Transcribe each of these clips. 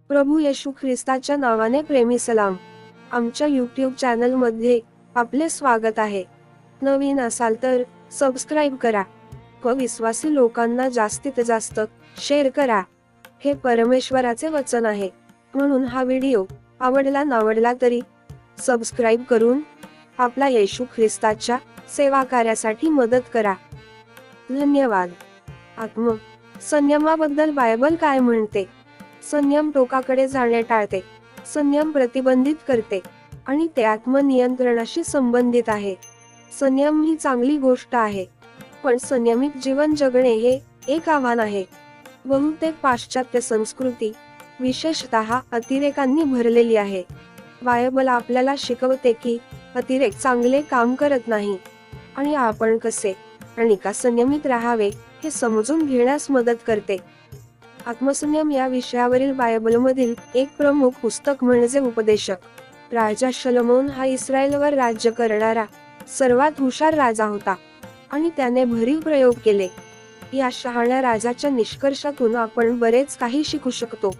प्रभू येशू ख्रिस्ताच्या नावाने प्रेमी सलाम. आमच्या यूट्यूब चॅनलमध्ये आपले स्वागत आहे. नवीन असाल तर सबस्क्राईब करा व विश्वासी लोकांना जास्तीत जास्त शेअर करा. हे परमेश्वराचे वचन आहे, म्हणून हा व्हिडिओ आवडला नावडला तरी सबस्क्राईब करून आपला येशू ख्रिस्ताच्या सेवा कार्यासाठी मदत करा. धन्यवाद. संयमाबद्दल बायबल काय म्हणते? संयम टोकाकडे जाणे टाळते, संयम प्रतिबंधित करते आणि ते आत्मनियंत्रणाशी संबंधित आहे. संयम ही चांगली गोष्ट आहे, पण संयमित जीवन जगणे हे एक आव्हान आहे. बहुतेक पाश्चात्य संस्कृती विशेषतः अतिरेकांनी भरलेली आहे. बायबल आपल्याला शिकवते की अतिरेक चांगले काम करत नाही आणि आपण कसे आणि का संयमित राहावे हे समजून घेण्यास मदत करते. आत्मसंयम या विषयावरील बायबलमधील एक प्रमुख पुस्तक म्हणजे उपदेशक. राजा शलोमोन हा इस्रायलवर राज्य करणारा सर्वात हुशार राजा होता आणि त्याने भरीव प्रयोग केले. या शहाण्या राजाच्या निष्कर्षातून आपण बरेच काही शिकू शकतो.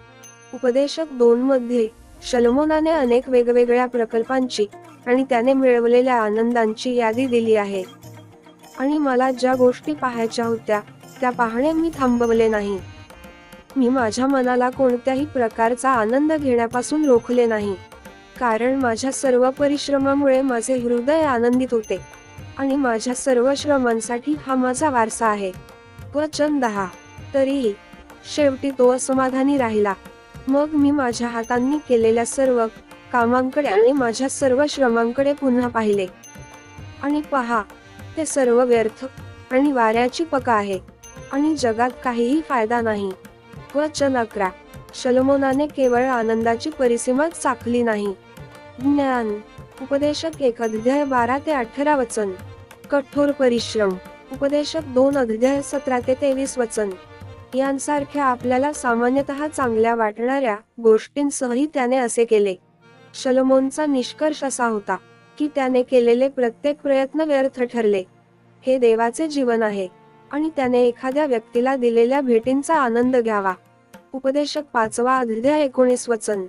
उपदेशक 2 मध्ये शलोमोनाने अनेक वेगवेगळ्या प्रकल्पांची आणि त्याने मिळवलेल्या आनंदांची यादी दिली आहे. आणि मला ज्या गोष्टी पाहायच्या होत्या त्या पाहणे मी थांबवले नाही. मी माझ्या मनाला कोणत्याही प्रकारचा आनंद घेण्यापासून रोखले नाही, कारण माझ्या सर्व परिश्रमामुळे माझे हृदय आनंदित होते आणि माझ्या सर्व श्रमांसाठी हा माझा वारसा आहे. वचन 10. तरीही शेवटी तो असमाधानी राहिला. मग मी माझ्या हातांनी केलेल्या सर्व कामांकडे आणि माझ्या सर्व श्रमांकडे पुन्हा पाहिले, आणि पहा, ते सर्व व्यर्थ आणि वाऱ्याची पका आहे आणि जगात काहीही फायदा नाही. वचन 11. शलोमोनाने केवळ आनंदाची परिसीमाच चाखली नाही. ज्ञान. उपदेशक 1 अध्याय 12 ते 18 वचन. कठोर परिश्रम. उपदेशक 2 अध्याय 17 ते 23 वचन. यांसारख्या आपल्याला सामान्यतः चांगल्या वाटणाऱ्या गोष्टींसहही त्याने असे केले. शलोमोनचा निष्कर्ष असा होता की त्याने केलेले प्रत्येक प्रयत्न व्यर्थ ठरले. हे देवाचे जीवन आहे आणि त्याने एखाद्या व्यक्तीला दिलेल्या भेटींचा आनंद घ्यावा. उपदेशक 5 अध्याय 19 वचन.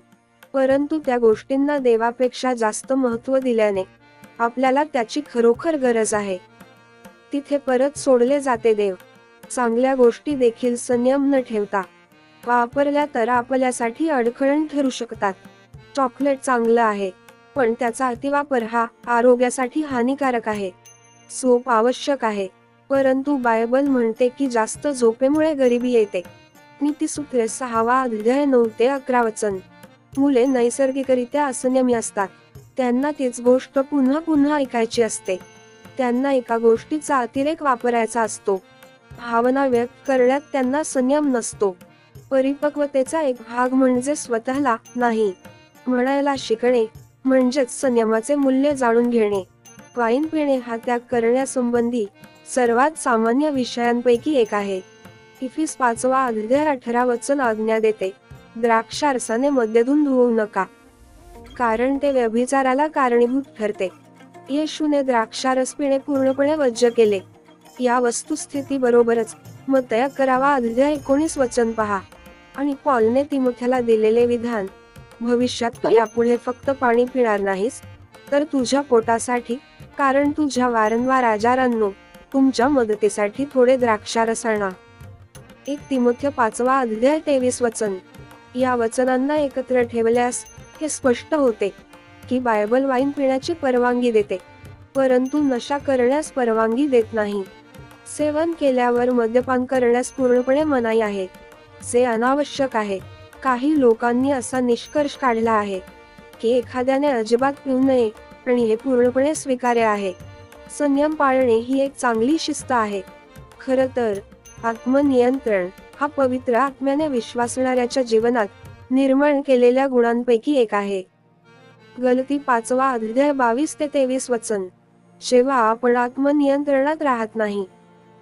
परंतु त्या गोष्टींना देवापेक्षा जास्त महत्त्व दिल्याने आपल्याला त्याची खरोखर गरज आहे. तिथे परत सोडले जाते देव. चांगल्या गोष्टी देखील संयम न ठेवता वापरल्या तर आपल्यासाठी अडखळण ठरू शकतात. चॉकलेट चांगलं आहे, पण त्याचा अतिवापर हा आरोग्यासाठी हानिकारक आहे. झोप आवश्यक आहे, परंतु बायबल म्हणते की जास्त झोपेमुळे गरिबी येते. नीतिसूत्रे 6 अध्याय 9 ते 11 वचन. मुले नैसर्गिकरित्या असंयमी असतात. त्यांना तीच गोष्ट पुन्हा पुन्हा ऐकायची असते. त्यांना एका गोष्टीचा अतिरेक वापरायचा असतो. भावना व्यक्त करण्यात त्यांना संयम नसतो. परिपक्वतेचा एक भाग म्हणजे स्वतःला नाही म्हणायला शिकणे, म्हणजेच संयमाचे मूल्य जाणून घेणे. वाईन पिणे हा त्याग करण्यासंबंधी सर्वात सामान्य विषयांपैकी एक आहे. इफिस 5 अध्याय 18 वचन आज्ञा देते, द्राक्षारसाने मद्यधून धुवू नका, कारण ते व्यभिचाराला कारणीभूत ठरते. येशूने द्राक्षारस पिणे पूर्णपणे वर्ज्य केले. या वस्तुस्थिती बरोबरच मत्तय 11 अध्याय 19 वचन पहा. आणि पॉलने तिमोथेला दिलेले विधान, भविष्यात तू यापुढे फक्त पाणी पिणार नाहीस, तर तुझ्या पोटासाठी, कारण तुझ्या वारंवार आजारांनो तुमच्या मदतीसाठी थोडे द्राक्षारस आणा. 1 तिमोथेय 5 अध्याय 23 वचन. या वचनांना एकत्र ठेवल्यास हे स्पष्ट होते की बायबल वाईन पिण्याची परवानगी देते, परंतु नशा करण्यास परवानगी देत नाही. सेवन केल्यावर मद्यपान करण्यास पूर्णपणे मनाई आहे, जे अनावश्यक आहे. काही लोकांनी असा निष्कर्ष काढला आहे की एखाद्याने अजिबात पिऊ नये आणि हे पूर्णपणे स्वीकार्य आहे. संयम पाळणे ही एक चांगली शिस्त आहे. खरं तर आत्मनियंत्रण हा पवित्र आत्म्याने विश्वासणाऱ्याच्या जीवनात निर्माण केलेल्या गुणांपैकी एक आहे. गलती 5 अध्याय 22 ते 23 वचन. जेव्हा आपण आत्मनियंत्रणात राहत नाही,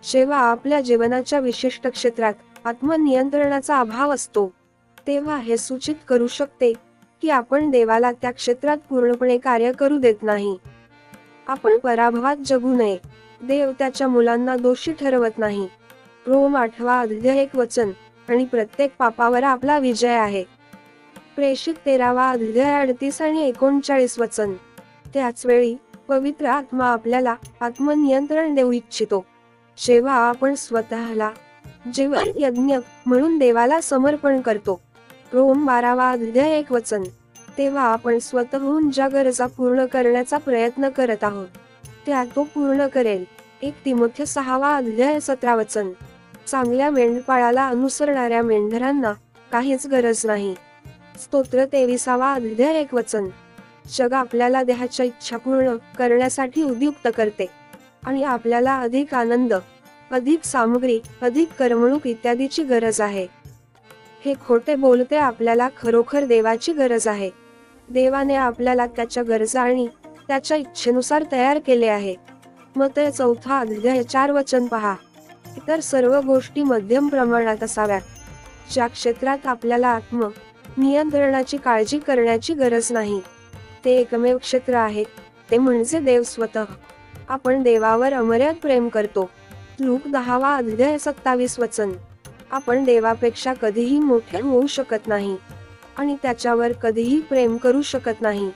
जेव्हा आपल्या जीवनाच्या विशिष्ट क्षेत्रात आत्मनियंत्रणाचा अभाव असतो, तेव्हा हे सूचित करू शकते की आपण देवाला त्या क्षेत्रात पूर्णपणे कार्य करू देत नाही. आपण पराभवात जगू नये. देव त्याच्या मुलांना दोषी ठरवत नाही. रोम 8 अध्याय 1 वचन. आणि प्रत्येक पापावर आपला विजय आहे. प्रेषित 13वा अध्याय 38 आणि 39 वचन. त्याच वेळी पवित्र आत्मा आपल्याला आत्मनियंत्रण देऊ इच्छितो. जेव्हा आपण स्वतःला जीवन यज्ञ म्हणून देवाला समर्पण करतो, रोम 12वा अध्याय 1 वचन, तेव्हा आपण स्वतःहून ज्या गरजा पूर्ण करण्याचा प्रयत्न करत आहोत त्या तो पूर्ण करेल. 1 तिमोथेय 6वा अध्याय 17 वचन. चांगल्या मेंढपाळाला अनुसरणाऱ्या मेंढरांना काहीच गरज नाही. स्तोत्र 23वा अध्याय 1 वचन. जग आपल्याला देहाच्या इच्छा पूर्ण करण्यासाठी उद्युक्त करते आणि आपल्याला अधिक आनंद, अधिक सामग्री, अधिक करमणूक इत्यादीची गरज आहे. हे खोटे बोलते. आपल्याला खरोखर देवाची गरज आहे. देवाने आपल्याला त्याच्या गरजा आणि त्याच्या इच्छेनुसार तयार केले आहे. मत्तय 4 अध्याय 4 वचन पहा. इतर सर्व गोष्टी मध्यम प्रमाणात असाव्यात. ज्या क्षेत्रात आपल्याला आत्म नियंत्रणाची काळजी करण्याची गरज नाही ते एकमेव क्षेत्र आहे, ते म्हणजे देव स्वतः. आपण देवावर अमर्याद प्रेम करतो. लूक 10वा अध्याय 27 वचन. आपण देवापेक्षा कधीही मोठे होऊ शकत नाही आणि त्याच्यावर कधीही प्रेम करू शकत नाही.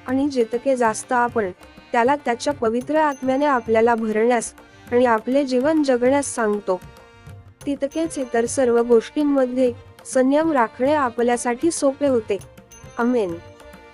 आणि जितके जास्त आपण त्याला त्याच्या पवित्र आत्म्याने आपल्याला भरण्यास आणि आपले जीवन जगण्यास सांगतो, तितकेच इतर सर्व गोष्टींमध्ये संयम राखणे आपल्यासाठी सोपे होते. आमेन.